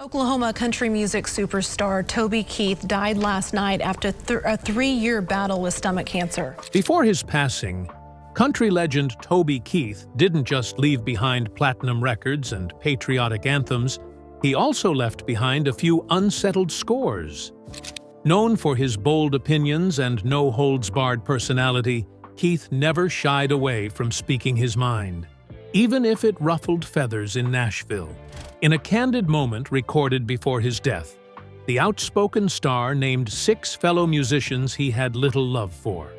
Oklahoma country music superstar Toby Keith died last night after a 3-year battle with stomach cancer. Before his passing, country legend Toby Keith didn't just leave behind platinum records and patriotic anthems, he also left behind a few unsettled scores. Known for his bold opinions and no-holds-barred personality, Keith never shied away from speaking his mind, even if it ruffled feathers in Nashville. In a candid moment recorded before his death, the outspoken star named 6 fellow musicians he had little love for.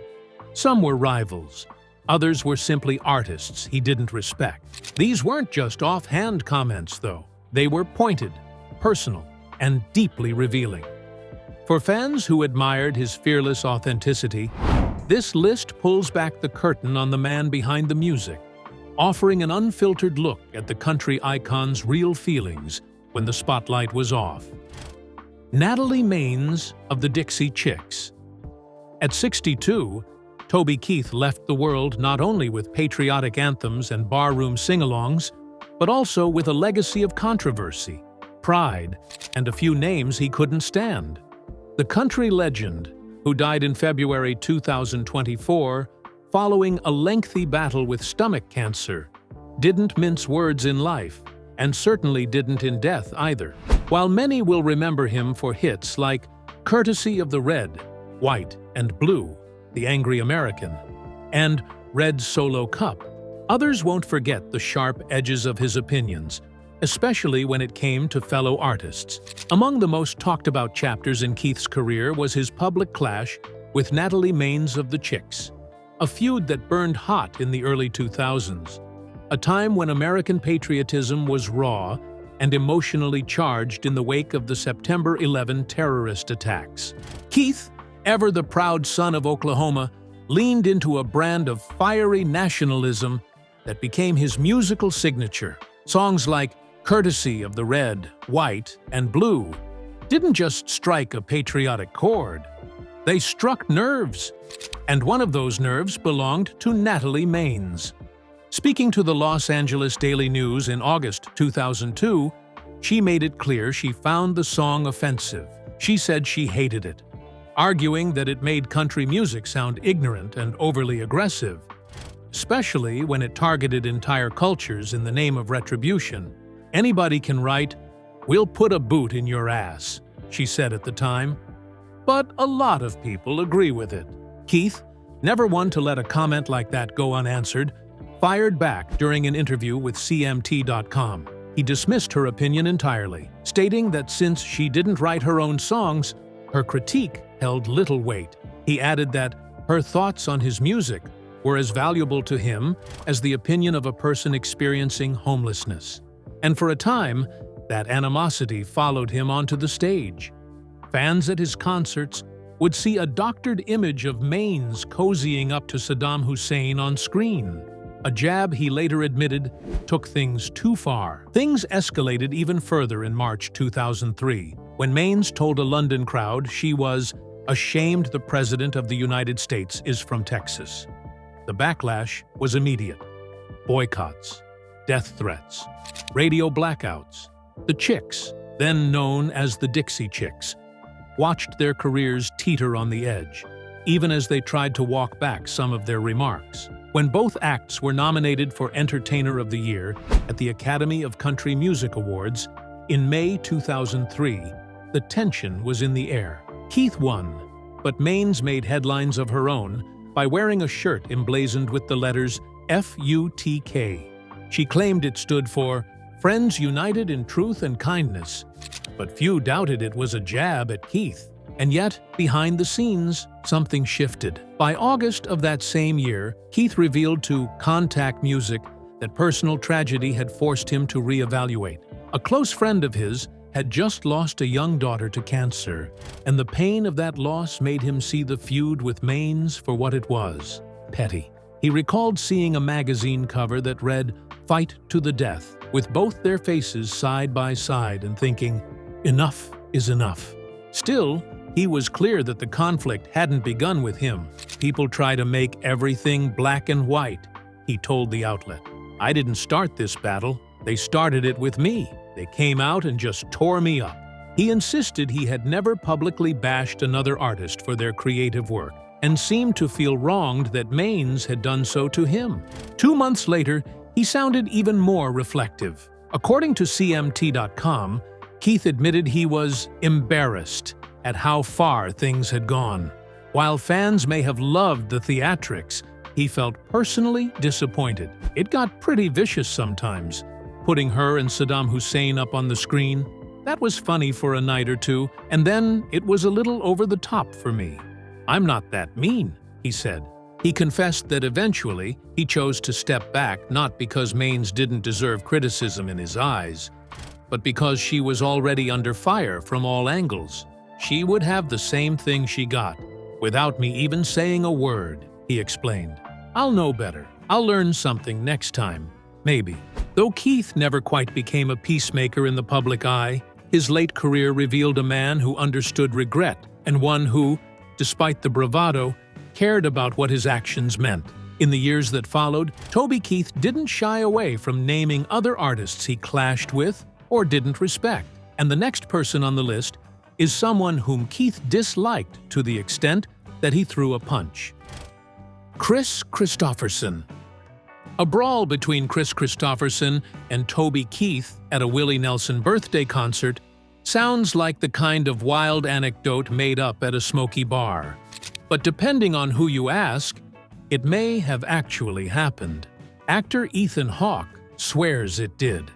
Some were rivals, others were simply artists he didn't respect. These weren't just offhand comments, though. They were pointed, personal, and deeply revealing. For fans who admired his fearless authenticity, this list pulls back the curtain on the man behind the music, offering an unfiltered look at the country icon's real feelings when the spotlight was off. Natalie Mains of the Dixie Chicks. At 62, Toby Keith left the world not only with patriotic anthems and barroom sing-alongs, but also with a legacy of controversy, pride, and a few names he couldn't stand. The country legend, who died in February 2024, following a lengthy battle with stomach cancer, didn't mince words in life, and certainly didn't in death either. While many will remember him for hits like Courtesy of the Red, White, and Blue, The Angry American, and Red Solo Cup, others won't forget the sharp edges of his opinions, especially when it came to fellow artists. Among the most talked about chapters in Keith's career was his public clash with Natalie Mains of the Chicks, a feud that burned hot in the early 2000s, a time when American patriotism was raw and emotionally charged in the wake of the September 11 terrorist attacks. Keith, ever the proud son of Oklahoma, leaned into a brand of fiery nationalism that became his musical signature. Songs like Courtesy of the Red, White, and Blue didn't just strike a patriotic chord. They struck nerves, and one of those nerves belonged to Natalie Mains. Speaking to the Los Angeles Daily News in August 2002, she made it clear she found the song offensive. She said she hated it, arguing that it made country music sound ignorant and overly aggressive, especially when it targeted entire cultures in the name of retribution. "Anybody can write, 'We'll put a boot in your ass,'" she said at the time. But a lot of people agree with it. Keith, never one to let a comment like that go unanswered, fired back during an interview with CMT.com. He dismissed her opinion entirely, stating that since she didn't write her own songs, her critique held little weight. He added that her thoughts on his music were as valuable to him as the opinion of a person experiencing homelessness. And for a time, that animosity followed him onto the stage. Fans at his concerts would see a doctored image of Mains cozying up to Saddam Hussein on screen, a jab he later admitted took things too far. Things escalated even further in March 2003, when Mains told a London crowd she was ashamed the President of the United States is from Texas. The backlash was immediate. Boycotts, death threats, radio blackouts. The Chicks, then known as the Dixie Chicks, watched their careers teeter on the edge, even as they tried to walk back some of their remarks. When both acts were nominated for Entertainer of the Year at the Academy of Country Music Awards in May 2003, the tension was in the air. Keith won, but Mains made headlines of her own by wearing a shirt emblazoned with the letters FUTK. She claimed it stood for Friends United in Truth and Kindness, but few doubted it was a jab at Keith. And yet, behind the scenes, something shifted. By August of that same year, Keith revealed to Contact Music that personal tragedy had forced him to reevaluate. A close friend of his had just lost a young daughter to cancer, and the pain of that loss made him see the feud with Mains for what it was: petty. He recalled seeing a magazine cover that read, "Fight to the Death," with both their faces side by side, and thinking, enough is enough. Still, he was clear that the conflict hadn't begun with him. "People try to make everything black and white," he told the outlet. "I didn't start this battle. They started it with me." They came out and just tore me up. He insisted he had never publicly bashed another artist for their creative work and seemed to feel wronged that Mains had done so to him. 2 months later, he sounded even more reflective. According to CMT.com, Keith admitted he was embarrassed at how far things had gone. While fans may have loved the theatrics, he felt personally disappointed. It got pretty vicious sometimes, putting her and Saddam Hussein up on the screen. That was funny for a night or two, and then it was a little over the top for me. I'm not that mean, he said. He confessed that eventually he chose to step back not because Mains didn't deserve criticism in his eyes, but because she was already under fire from all angles. She would have the same thing she got, without me even saying a word, he explained. I'll know better. I'll learn something next time, maybe. Though Keith never quite became a peacemaker in the public eye, his late career revealed a man who understood regret and one who, despite the bravado, cared about what his actions meant. In the years that followed, Toby Keith didn't shy away from naming other artists he clashed with or didn't respect. And the next person on the list is someone whom Keith disliked to the extent that he threw a punch. Kristofferson. A brawl between Kristofferson and Toby Keith at a Willie Nelson birthday concert sounds like the kind of wild anecdote made up at a smoky bar. But depending on who you ask, it may have actually happened. Actor Ethan Hawke swears it did.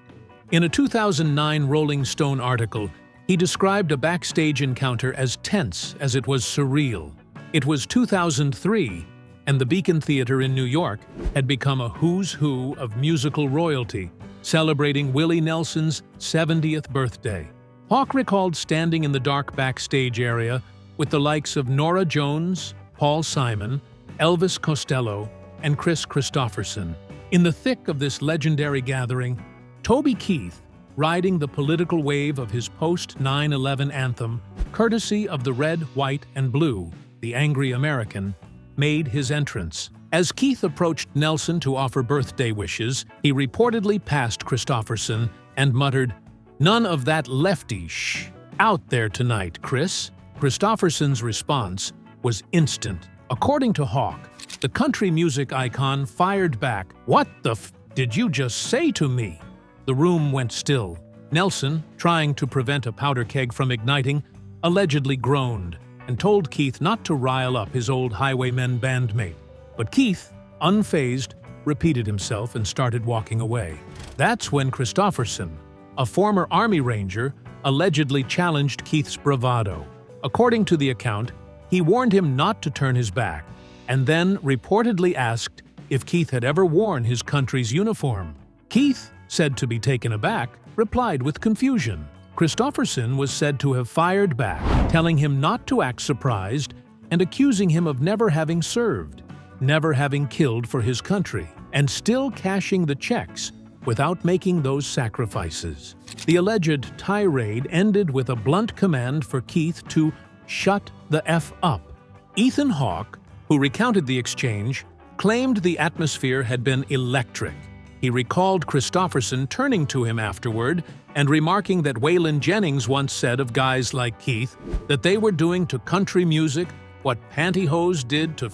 In a 2009 Rolling Stone article, he described a backstage encounter as tense as it was surreal. It was 2003, and the Beacon Theater in New York had become a who's who of musical royalty, celebrating Willie Nelson's 70th birthday. Hawke recalled standing in the dark backstage area with the likes of Norah Jones, Paul Simon, Elvis Costello, and Kristofferson. In the thick of this legendary gathering, Toby Keith, riding the political wave of his post-9/11 anthem, courtesy of the red, white, and blue, the Angry American, made his entrance. As Keith approached Nelson to offer birthday wishes, he reportedly passed Kristofferson and muttered, "None of that lefty shh out there tonight, Chris." Kristofferson's response was instant. According to Hawke, the country music icon fired back, "What the f did you just say to me?" The room went still. Nelson, trying to prevent a powder keg from igniting, allegedly groaned and told Keith not to rile up his old Highwaymen bandmate. But Keith, unfazed, repeated himself and started walking away. That's when Kristofferson, a former Army Ranger, allegedly challenged Keith's bravado. According to the account, he warned him not to turn his back, and then reportedly asked if Keith had ever worn his country's uniform. Keith, said to be taken aback, replied with confusion. Kristofferson was said to have fired back, telling him not to act surprised and accusing him of never having served, never having killed for his country, and still cashing the checks without making those sacrifices. The alleged tirade ended with a blunt command for Keith to shut the F up. Ethan Hawke, who recounted the exchange, claimed the atmosphere had been electric. He recalled Kristofferson turning to him afterward and remarking that Waylon Jennings once said of guys like Keith that they were doing to country music what pantyhose did to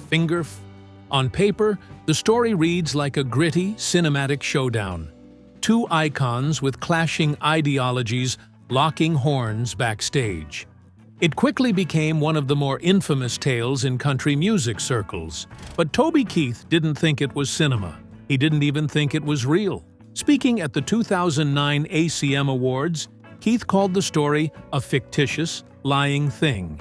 On paper, the story reads like a gritty, cinematic showdown. Two icons with clashing ideologies locking horns backstage. It quickly became one of the more infamous tales in country music circles. But Toby Keith didn't think it was cinema. He didn't even think it was real. Speaking at the 2009 ACM Awards, Keith called the story a fictitious, lying thing,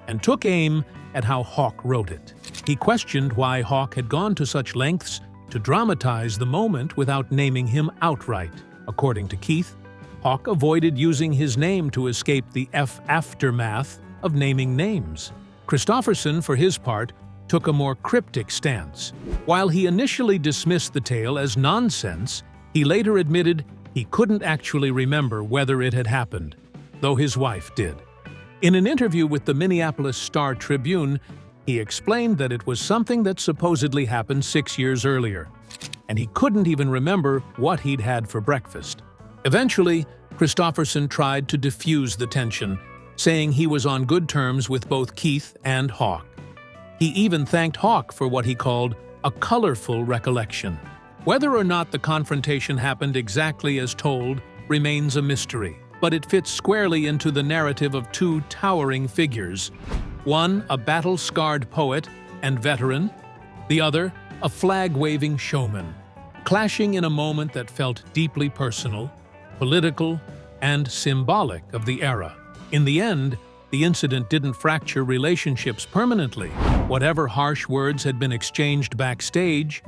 and took aim at how Hawke wrote it. He questioned why Hawke had gone to such lengths to dramatize the moment without naming him outright. According to Keith, Hawke avoided using his name to escape the aftermath of naming names. Kristofferson, for his part, took a more cryptic stance. While he initially dismissed the tale as nonsense, he later admitted he couldn't actually remember whether it had happened, though his wife did. In an interview with the Minneapolis Star-Tribune, he explained that it was something that supposedly happened 6 years earlier, and he couldn't even remember what he'd had for breakfast. Eventually, Kristofferson tried to diffuse the tension, saying he was on good terms with both Keith and Hawk. He even thanked Hawk for what he called a colorful recollection. Whether or not the confrontation happened exactly as told remains a mystery, but it fits squarely into the narrative of two towering figures. One, a battle-scarred poet and veteran, the other, a flag-waving showman, clashing in a moment that felt deeply personal, political, and symbolic of the era. In the end, the incident didn't fracture relationships permanently. Whatever harsh words had been exchanged backstage,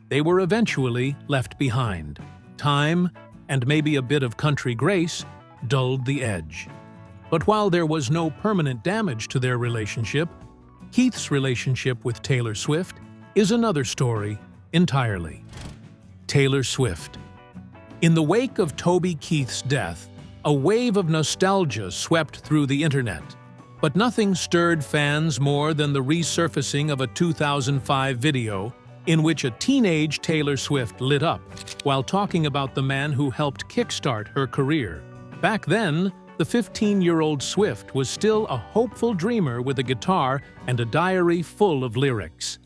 they were eventually left behind. Time, and maybe a bit of country grace, dulled the edge. But while there was no permanent damage to their relationship, Keith's relationship with Taylor Swift is another story entirely. Taylor Swift. In the wake of Toby Keith's death, a wave of nostalgia swept through the internet. But nothing stirred fans more than the resurfacing of a 2005 video in which a teenage Taylor Swift lit up while talking about the man who helped kickstart her career. Back then, the 15-year-old Swift was still a hopeful dreamer with a guitar and a diary full of lyrics.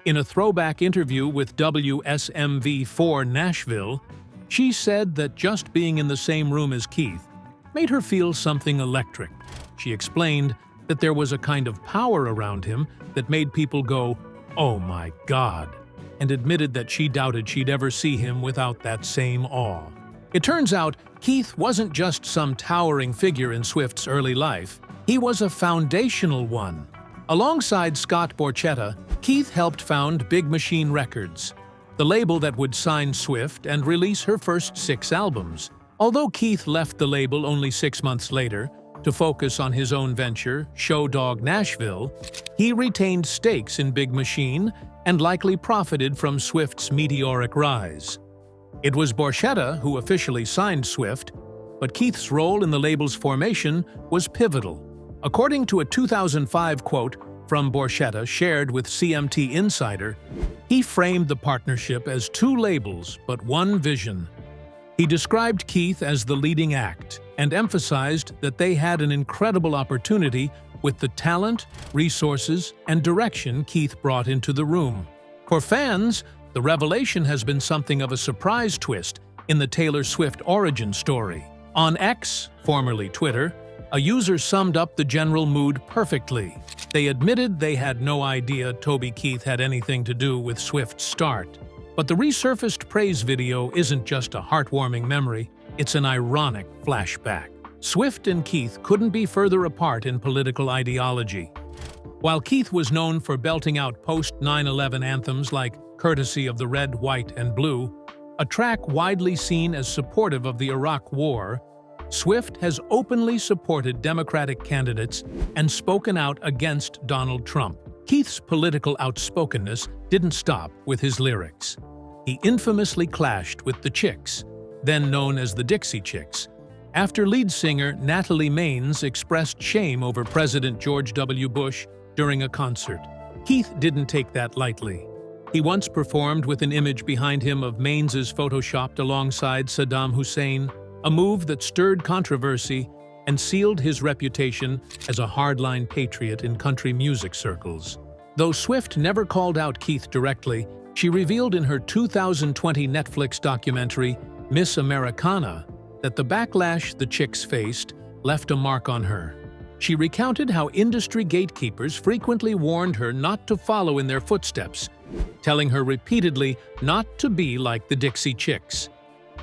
In a throwback interview with WSMV4 Nashville, she said that just being in the same room as Keith made her feel something electric. She explained that there was a kind of power around him that made people go, "Oh my God," and admitted that she doubted she'd ever see him without that same awe. It turns out Keith wasn't just some towering figure in Swift's early life, he was a foundational one. Alongside Scott Borchetta, Keith helped found Big Machine Records, the label that would sign Swift and release her first 6 albums. Although Keith left the label only 6 months later to focus on his own venture, Show Dog Nashville, he retained stakes in Big Machine and likely profited from Swift's meteoric rise. It was Borchetta who officially signed Swift, but Keith's role in the label's formation was pivotal. According to a 2005 quote from Borchetta shared with CMT Insider, he framed the partnership as 2 labels but one vision. He described Keith as the leading act and emphasized that they had an incredible opportunity with the talent, resources, and direction Keith brought into the room. For fans, the revelation has been something of a surprise twist in the Taylor Swift origin story. On X, formerly Twitter, a user summed up the general mood perfectly. They admitted they had no idea Toby Keith had anything to do with Swift's start. But the resurfaced praise video isn't just a heartwarming memory, it's an ironic flashback. Swift and Keith couldn't be further apart in political ideology. While Keith was known for belting out post-9/11 anthems like Courtesy of the Red, White, and Blue, a track widely seen as supportive of the Iraq War, Swift has openly supported Democratic candidates and spoken out against Donald Trump. Keith's political outspokenness didn't stop with his lyrics. He infamously clashed with the Chicks, then known as the Dixie Chicks, after lead singer Natalie Mains expressed shame over President George W. Bush during a concert. Keith didn't take that lightly. He once performed with an image behind him of Mains's photoshopped alongside Saddam Hussein, a move that stirred controversy and sealed his reputation as a hardline patriot in country music circles. Though Swift never called out Keith directly, she revealed in her 2020 Netflix documentary, Miss Americana, that the backlash the Chicks faced left a mark on her. She recounted how industry gatekeepers frequently warned her not to follow in their footsteps, telling her repeatedly not to be like the Dixie Chicks,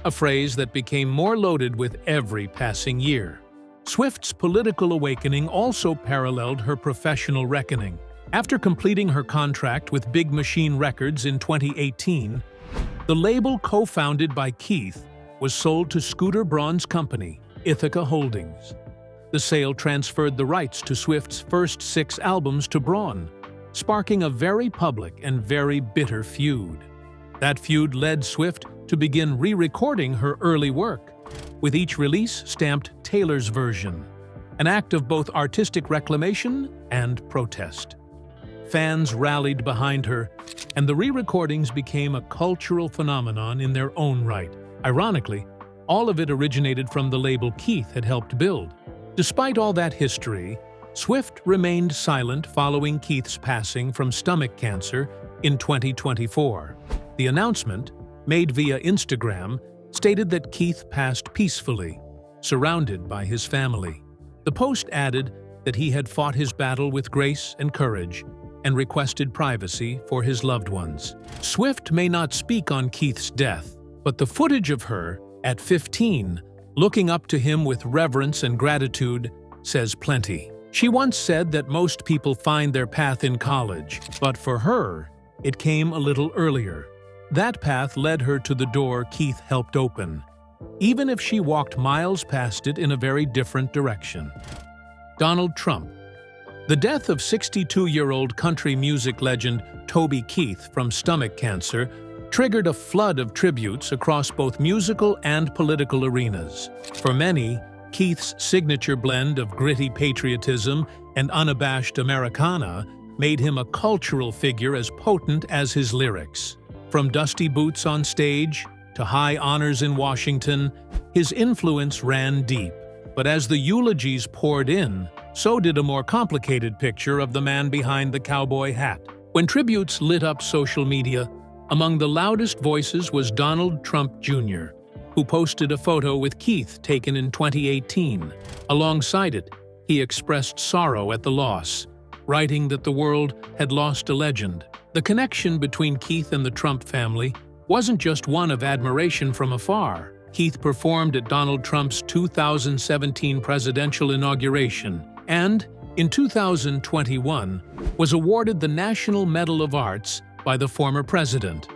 a phrase that became more loaded with every passing year. Swift's political awakening also paralleled her professional reckoning. After completing her contract with Big Machine Records in 2018, the label co-founded by Keith was sold to Scooter Braun's company, Ithaca Holdings. The sale transferred the rights to Swift's first 6 albums to Braun, sparking a very public and very bitter feud. That feud led Swift to begin re-recording her early work, with each release stamped Taylor's version, an act of both artistic reclamation and protest. Fans rallied behind her, and the re-recordings became a cultural phenomenon in their own right. Ironically, All of it originated from the label Keith had helped build. Despite all that history, Swift remained silent following Keith's passing from stomach cancer in 2024. The announcement, made via Instagram, stated that Keith passed peacefully, surrounded by his family. The post added that he had fought his battle with grace and courage and requested privacy for his loved ones. Swift may not speak on Keith's death, but the footage of her, at 15, looking up to him with reverence and gratitude, says plenty. She once said that most people find their path in college, but for her, it came a little earlier. That path led her to the door Keith helped open, even if she walked miles past it in a very different direction. Donald Trump. The death of 62-year-old country music legend Toby Keith from stomach cancer triggered a flood of tributes across both musical and political arenas. For many, Keith's signature blend of gritty patriotism and unabashed Americana made him a cultural figure as potent as his lyrics. From dusty boots on stage to high honors in Washington, his influence ran deep. But as the eulogies poured in, so did a more complicated picture of the man behind the cowboy hat. When tributes lit up social media, among the loudest voices was Donald Trump Jr., who posted a photo with Keith taken in 2018. Alongside it, he expressed sorrow at the loss, writing that the world had lost a legend. The connection between Keith and the Trump family wasn't just one of admiration from afar. Keith performed at Donald Trump's 2017 presidential inauguration and, in 2021, was awarded the National Medal of Arts by the former president,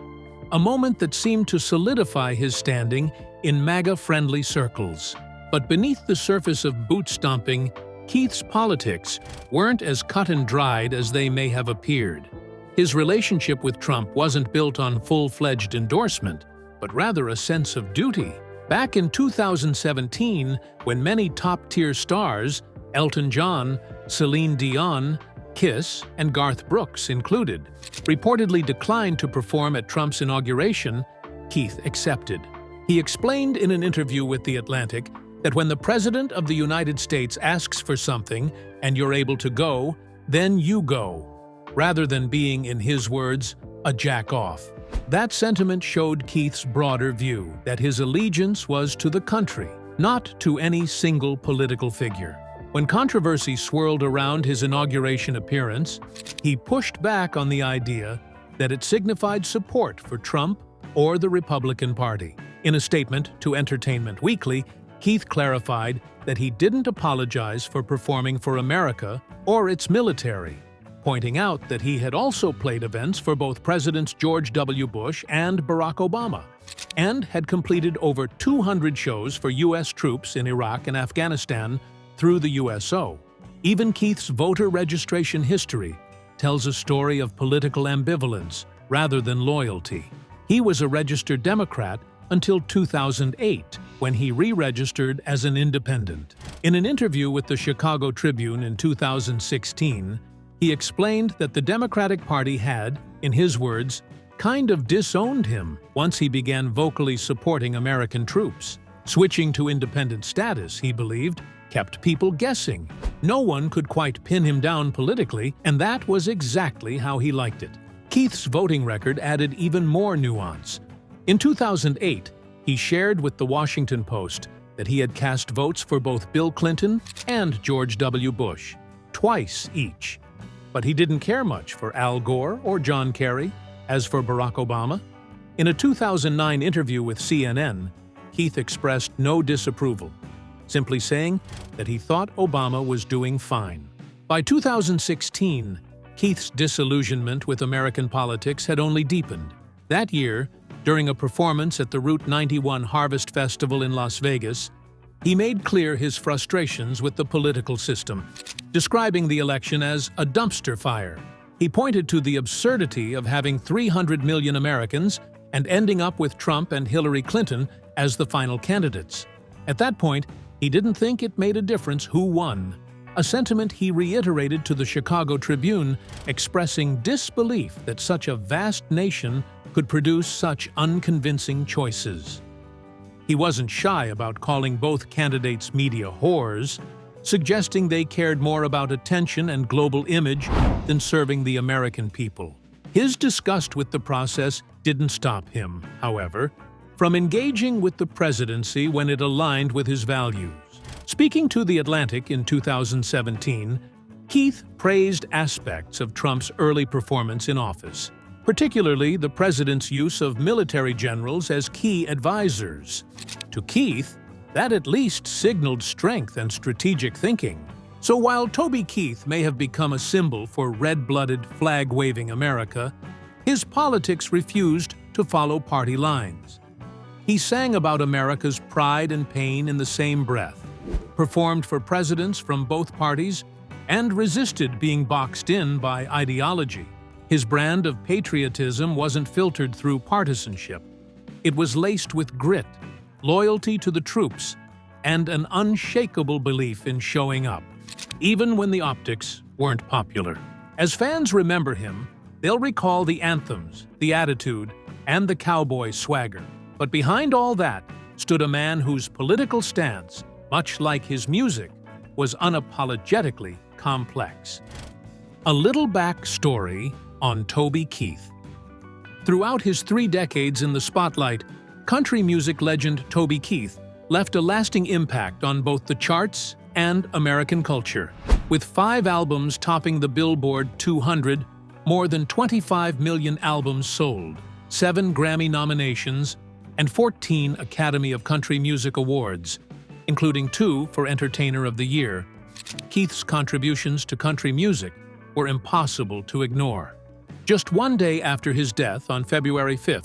a moment that seemed to solidify his standing in MAGA-friendly circles. But beneath the surface of boot-stomping, Keith's politics weren't as cut and dried as they may have appeared. His relationship with Trump wasn't built on full-fledged endorsement, but rather a sense of duty. Back in 2017, when many top-tier stars, Elton John, Celine Dion, Kiss, and Garth Brooks included, reportedly declined to perform at Trump's inauguration, Keith accepted. He explained in an interview with The Atlantic that when the President of the United States asks for something and you're able to go, then you go, rather than being, in his words, a jack-off. That sentiment showed Keith's broader view, that his allegiance was to the country, not to any single political figure. When controversy swirled around his inauguration appearance, he pushed back on the idea that it signified support for Trump or the Republican Party. In a statement to Entertainment Weekly, Keith clarified that he didn't apologize for performing for America or its military, pointing out that he had also played events for both Presidents George W. Bush and Barack Obama, and had completed over 200 shows for U.S. troops in Iraq and Afghanistan through the USO. Even Keith's voter registration history tells a story of political ambivalence rather than loyalty. He was a registered Democrat until 2008, when he re-registered as an independent. In an interview with the Chicago Tribune in 2016, he explained that the Democratic Party had, in his words, kind of disowned him once he began vocally supporting American troops. Switching to independent status, he believed, kept people guessing. No one could quite pin him down politically, and that was exactly how he liked it. Keith's voting record added even more nuance. In 2008, he shared with the Washington Post that he had cast votes for both Bill Clinton and George W. Bush, twice each. But he didn't care much for Al Gore or John Kerry, as for Barack Obama. In a 2009 interview with CNN, Keith expressed no disapproval, simply saying that he thought Obama was doing fine. By 2016, Keith's disillusionment with American politics had only deepened. That year, during a performance at the Route 91 Harvest Festival in Las Vegas, he made clear his frustrations with the political system, describing the election as a dumpster fire. He pointed to the absurdity of having 300 million Americans and ending up with Trump and Hillary Clinton as the final candidates. At that point, he didn't think it made a difference who won, a sentiment he reiterated to the Chicago Tribune, expressing disbelief that such a vast nation could produce such unconvincing choices. He wasn't shy about calling both candidates media whores, suggesting they cared more about attention and global image than serving the American people. His disgust with the process didn't stop him, however, from engaging with the presidency when it aligned with his values. Speaking to The Atlantic in 2017, Keith praised aspects of Trump's early performance in office, particularly the president's use of military generals as key advisors. To Keith, that at least signaled strength and strategic thinking. So while Toby Keith may have become a symbol for red-blooded, flag-waving America, his politics refused to follow party lines. He sang about America's pride and pain in the same breath, performed for presidents from both parties, and resisted being boxed in by ideology. His brand of patriotism wasn't filtered through partisanship. It was laced with grit, loyalty to the troops, and an unshakable belief in showing up, even when the optics weren't popular. As fans remember him, they'll recall the anthems, the attitude, and the cowboy swagger. But behind all that stood a man whose political stance, much like his music, was unapologetically complex. A little backstory on Toby Keith. Throughout his 3 decades in the spotlight, country music legend Toby Keith left a lasting impact on both the charts and American culture. With 5 albums topping the Billboard 200, more than 25 million albums sold, 7 Grammy nominations, and 14 Academy of Country Music Awards, including 2 for Entertainer of the Year, Keith's contributions to country music were impossible to ignore. Just 1 day after his death on February 5,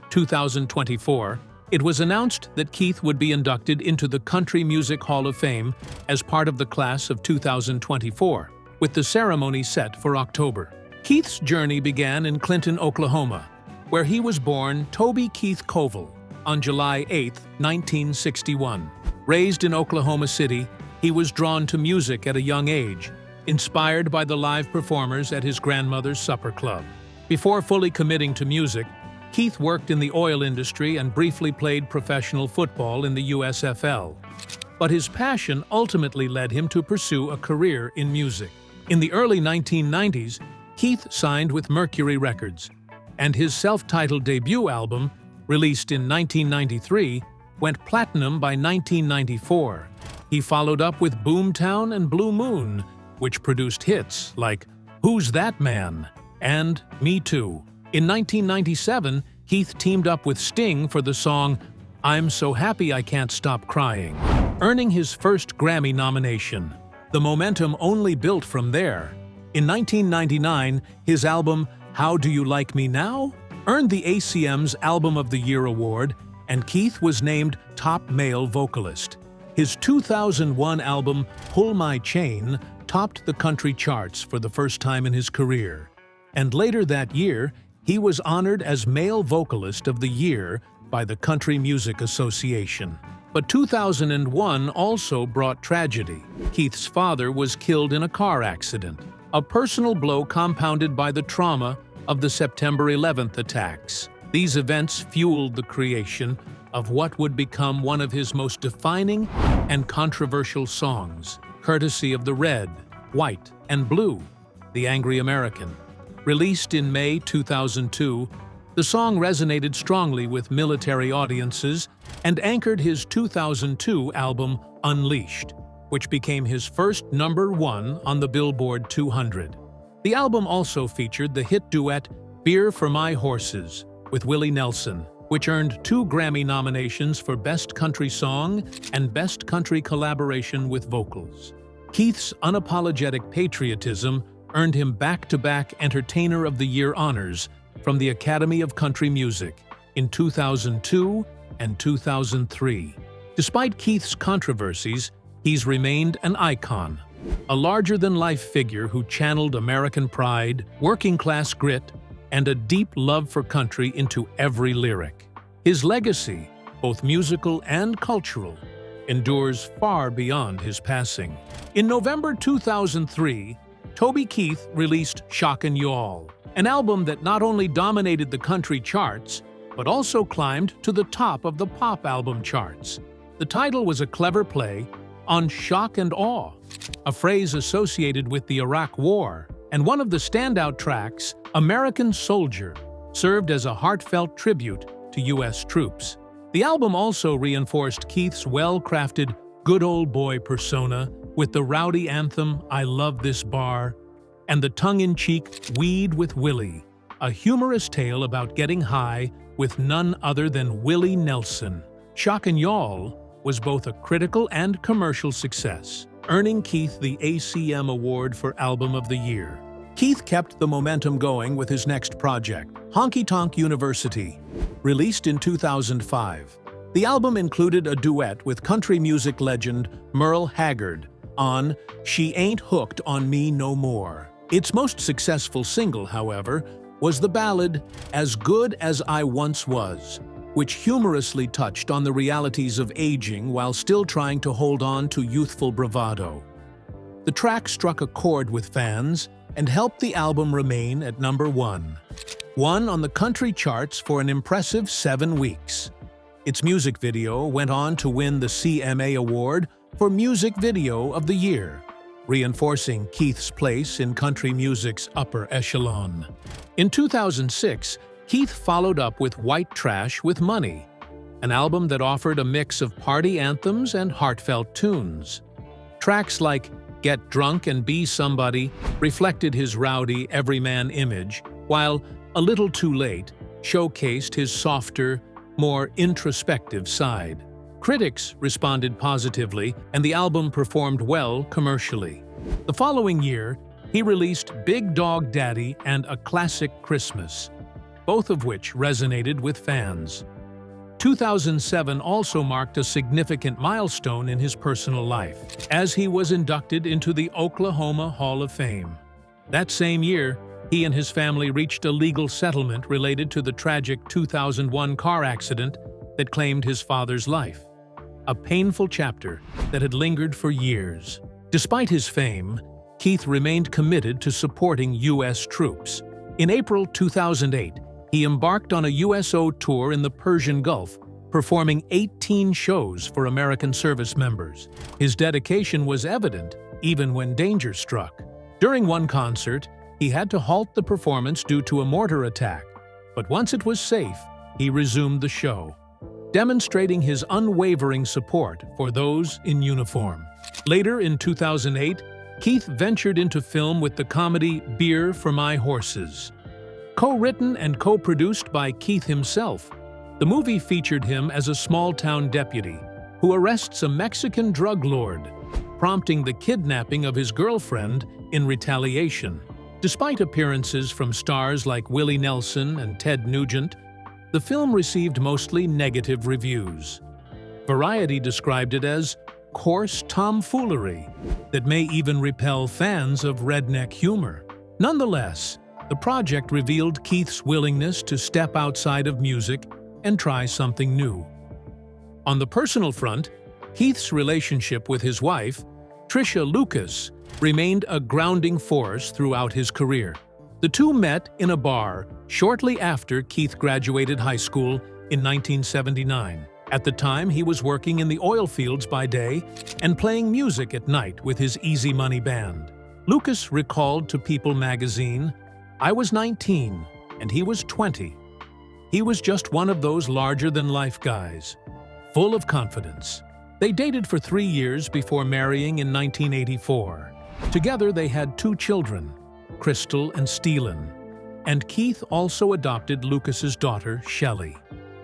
2024, it was announced that Keith would be inducted into the Country Music Hall of Fame as part of the class of 2024, with the ceremony set for October. Keith's journey began in Clinton, Oklahoma, where he was born Toby Keith Koval on July 8, 1961. Raised in Oklahoma City, he was drawn to music at a young age, inspired by the live performers at his grandmother's supper club. Before fully committing to music, Keith worked in the oil industry and briefly played professional football in the USFL. But his passion ultimately led him to pursue a career in music. In the early 1990s, Keith signed with Mercury Records, and his self-titled debut album, released in 1993, went platinum by 1994. He followed up with Boomtown and Blue Moon, which produced hits like Who's That Man? And Me Too. In 1997, Keith teamed up with Sting for the song I'm So Happy I Can't Stop Crying, earning his first Grammy nomination. The momentum only built from there. In 1999, his album How Do You Like Me Now? Earned the ACM's Album of the Year award, and Keith was named Top Male Vocalist. His 2001 album Pull My Chain topped the country charts for the first time in his career. And later that year, he was honored as Male Vocalist of the Year by the Country Music Association. But 2001 also brought tragedy. Keith's father was killed in a car accident, a personal blow compounded by the trauma of the September 11th attacks. These events fueled the creation of what would become one of his most defining and controversial songs, courtesy of the Red, White, and Blue, The Angry American. Released in May 2002, the song resonated strongly with military audiences and anchored his 2002 album Unleashed, which became his first #1 on the Billboard 200. The album also featured the hit duet Beer for My Horses with Willie Nelson, which earned 2 Grammy nominations for Best Country Song and Best Country Collaboration with Vocals. Keith's unapologetic patriotism earned him back-to-back Entertainer of the Year honors from the Academy of Country Music in 2002 and 2003. Despite Keith's controversies, he's remained an icon, a larger-than-life figure who channeled American pride, working-class grit, and a deep love for country into every lyric. His legacy, both musical and cultural, endures far beyond his passing. In November 2003, Toby Keith released Shockin' Y'all, an album that not only dominated the country charts, but also climbed to the top of the pop album charts. The title was a clever play on shock and awe, a phrase associated with the Iraq War, and one of the standout tracks, American Soldier, served as a heartfelt tribute to U.S. troops. The album also reinforced Keith's well-crafted, good old boy persona with the rowdy anthem I Love This Bar and the tongue-in-cheek Weed with Willie, a humorous tale about getting high with none other than Willie Nelson. Shock and Y'all was both a critical and commercial success, earning Keith the ACM Award for Album of the Year. Keith kept the momentum going with his next project, Honky Tonk University, released in 2005. The album included a duet with country music legend Merle Haggard on She Ain't Hooked on Me No More. Its most successful single, however, was the ballad As Good As I Once Was, which humorously touched on the realities of aging while still trying to hold on to youthful bravado. The track struck a chord with fans and helped the album remain at number 1 on the country charts for an impressive 7 weeks. Its music video went on to win the CMA Award for Music Video of the Year, reinforcing Keith's place in country music's upper echelon. In 2006, Keith followed up with White Trash with Money, an album that offered a mix of party anthems and heartfelt tunes. Tracks like Get Drunk and Be Somebody reflected his rowdy, everyman image, while A Little Too Late showcased his softer, more introspective side. Critics responded positively, and the album performed well commercially. The following year, he released Big Dog Daddy and A Classic Christmas, both of which resonated with fans. 2007 also marked a significant milestone in his personal life, as he was inducted into the Oklahoma Hall of Fame. That same year, he and his family reached a legal settlement related to the tragic 2001 car accident that claimed his father's life, a painful chapter that had lingered for years. Despite his fame, Keith remained committed to supporting U.S. troops. In April 2008, he embarked on a USO tour in the Persian Gulf, performing 18 shows for American service members. His dedication was evident, even when danger struck. During one concert, he had to halt the performance due to a mortar attack, but once it was safe, he resumed the show, demonstrating his unwavering support for those in uniform. Later in 2008, Keith ventured into film with the comedy Beer for My Horses. Co-written and co-produced by Keith himself, the movie featured him as a small-town deputy who arrests a Mexican drug lord, prompting the kidnapping of his girlfriend in retaliation. Despite appearances from stars like Willie Nelson and Ted Nugent, the film received mostly negative reviews. Variety described it as coarse tomfoolery that may even repel fans of redneck humor. Nonetheless, the project revealed Keith's willingness to step outside of music and try something new. On the personal front, Keith's relationship with his wife, Trisha Lucas, remained a grounding force throughout his career. The two met in a bar shortly after Keith graduated high school in 1979. At the time, he was working in the oil fields by day and playing music at night with his Easy Money band. Lucas recalled to People magazine, "I was 19 and he was 20. He was just one of those larger-than-life guys, full of confidence." They dated for 3 years before marrying in 1984. Together they had 2 children, Crystal and Steelen, and Keith also adopted Lucas's daughter, Shelley.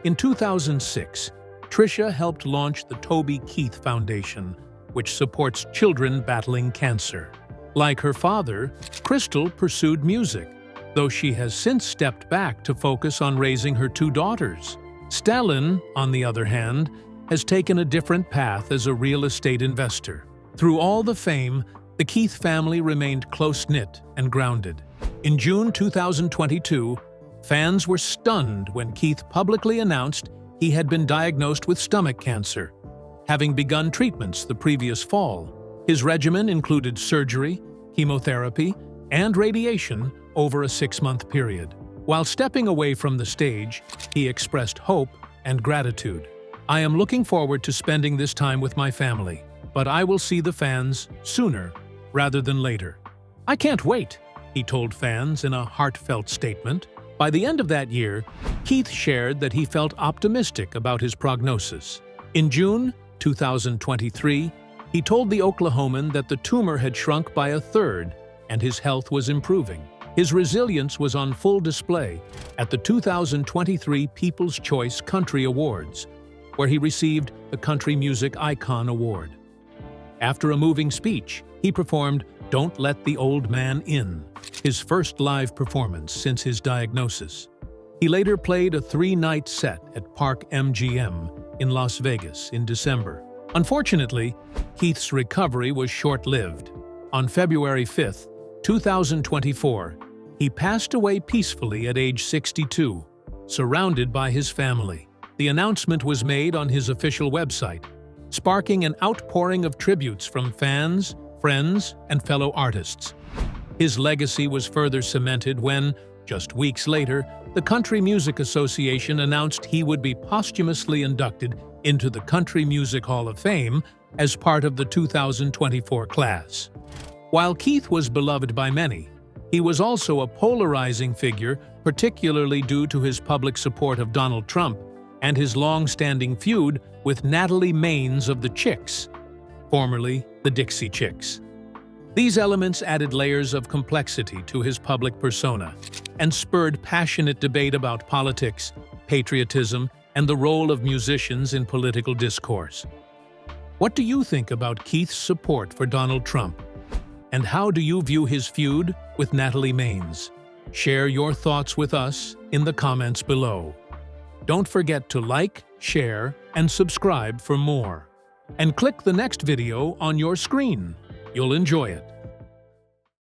In 2006, Trisha helped launch the Toby Keith Foundation, which supports children battling cancer. Like her father, Crystal pursued music, though she has since stepped back to focus on raising her 2 daughters. Stellan, on the other hand, has taken a different path as a real estate investor. Through all the fame, the Keith family remained close-knit and grounded. In June 2022, fans were stunned when Keith publicly announced he had been diagnosed with stomach cancer, having begun treatments the previous fall. His regimen included surgery, chemotherapy, and radiation over a 6-month period. While stepping away from the stage, he expressed hope and gratitude. "I am looking forward to spending this time with my family, but I will see the fans sooner rather than later. I can't wait," he told fans in a heartfelt statement. By the end of that year, Keith shared that he felt optimistic about his prognosis. In June 2023, he told the Oklahoman that the tumor had shrunk by a third and his health was improving. His resilience was on full display at the 2023 People's Choice Country Awards, where he received the Country Music Icon Award. After a moving speech, he performed "Don't Let the Old Man In," his first live performance since his diagnosis. He later played a 3-night set at Park MGM in Las Vegas in December. Unfortunately, Keith's recovery was short-lived. On February 5, 2024, he passed away peacefully at age 62, surrounded by his family. The announcement was made on his official website, sparking an outpouring of tributes from fans, friends, and fellow artists. His legacy was further cemented when, just weeks later, the Country Music Association announced he would be posthumously inducted into the Country Music Hall of Fame as part of the 2024 class. While Keith was beloved by many, he was also a polarizing figure, particularly due to his public support of Donald Trump and his long-standing feud with Natalie Mains of the Chicks, formerly the Dixie Chicks. These elements added layers of complexity to his public persona and spurred passionate debate about politics, patriotism, and the role of musicians in political discourse. What do you think about Keith's support for Donald Trump? And how do you view his feud with Natalie Mains? Share your thoughts with us in the comments below. Don't forget to like, share, and subscribe for more. And click the next video on your screen. You'll enjoy it.